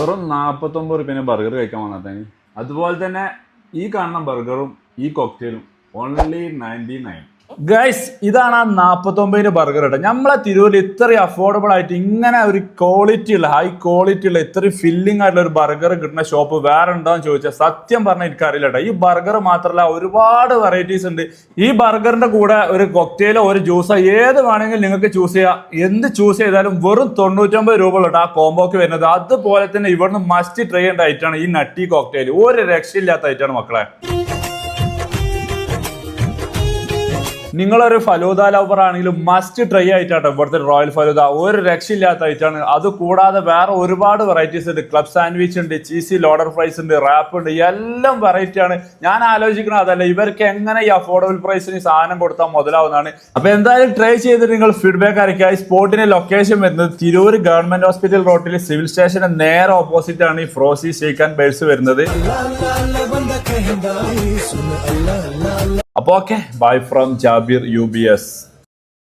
വെറും 49 റുപ്യന് ബർഗർ കഴിക്കാൻ വന്നിട്ടാണ്. അതുപോലെ തന്നെ ഈ കാണുന്ന ബർഗറും ഈ കോക്ടെയിലും ഓൺലി 99. ഗൈസ്, ഇതാണ് ആ 49 ബർഗർ കേട്ടോ. നമ്മളെ തിരൂരിൽ ഇത്രയും അഫോർഡബിൾ ആയിട്ട് ഇങ്ങനെ ഒരു ക്വാളിറ്റി ഉള്ള ഹൈ ക്വാളിറ്റി ഉള്ള ഇത്രയും ഫില്ലിംഗ് ആയിട്ടുള്ള ഒരു ബർഗർ കിട്ടുന്ന ഷോപ്പ് വേറെ ഉണ്ടോന്ന് ചോദിച്ചാൽ സത്യം പറഞ്ഞാൽ എനിക്കറിയില്ല കേട്ടോ. ഈ ബർഗർ മാത്രമല്ല, ഒരുപാട് വെറൈറ്റീസ് ഉണ്ട്. ഈ ബർഗറിന്റെ കൂടെ ഒരു കോക്ടെയിലോ ഒരു ജ്യൂസോ ഏത് വേണമെങ്കിലും നിങ്ങൾക്ക് ചൂസ് ചെയ്യാം. എന്ത് ചൂസ് ചെയ്താലും വെറും 99 രൂപ കേട്ടോ ആ കോംബോക്ക് വരുന്നത്. അതുപോലെ തന്നെ ഇവിടുന്ന് മസ്റ്റ് ട്രൈ ചെയ്യേണ്ട ഐറ്റാണ് ഈ നട്ടി കോക്ടെയിൽ. ഒരു രക്ഷയില്ലാത്ത ഐറ്റാണ് മക്കളെ. നിങ്ങളൊരു ഫലൂദ ലവർ ആണെങ്കിലും മസ്റ്റ് ട്രൈ ആയിട്ടാട്ടോ ഇവിടുത്തെ റോയൽ ഫലൂദ. ഒരു രക്ഷയില്ലാത്ത ആയിട്ടാണ്. അത് കൂടാതെ വേറെ ഒരുപാട് വെറൈറ്റീസ് ഉണ്ട്. ക്ലബ് സാൻഡ്വിച്ച് ഉണ്ട്, ചീസി ലോഡർ ഫ്രൈസ് ഉണ്ട്, റാപ്പ് ഉണ്ട്, എല്ലാം വെറൈറ്റി ആണ്. ഞാൻ ആലോചിക്കുന്നത് അതല്ല, ഇവർക്ക് എങ്ങനെ ഈ അഫോർഡബിൾ പ്രൈസിന് സാധനം കൊടുത്താൽ മുതലാവുന്നതാണ്. അപ്പൊ എന്തായാലും ട്രൈ ചെയ്തിട്ട് നിങ്ങൾ ഫീഡ്ബാക്ക് അറിയിക്കുക. ഈ സ്പോട്ടിന്റെ ലൊക്കേഷൻ വരുന്നത് തിരൂർ ഗവൺമെന്റ് ഹോസ്പിറ്റൽ റോഡിൽ സിവിൽ സ്റ്റേഷന് നേരെ ഓപ്പോസിറ്റ് ആണ് ഈ ഫ്രോസി ഷേക്ക് ആൻഡ് ബേഴ്സ് വരുന്നത്. അപ്പൊ okay, bye from Jabir UBS.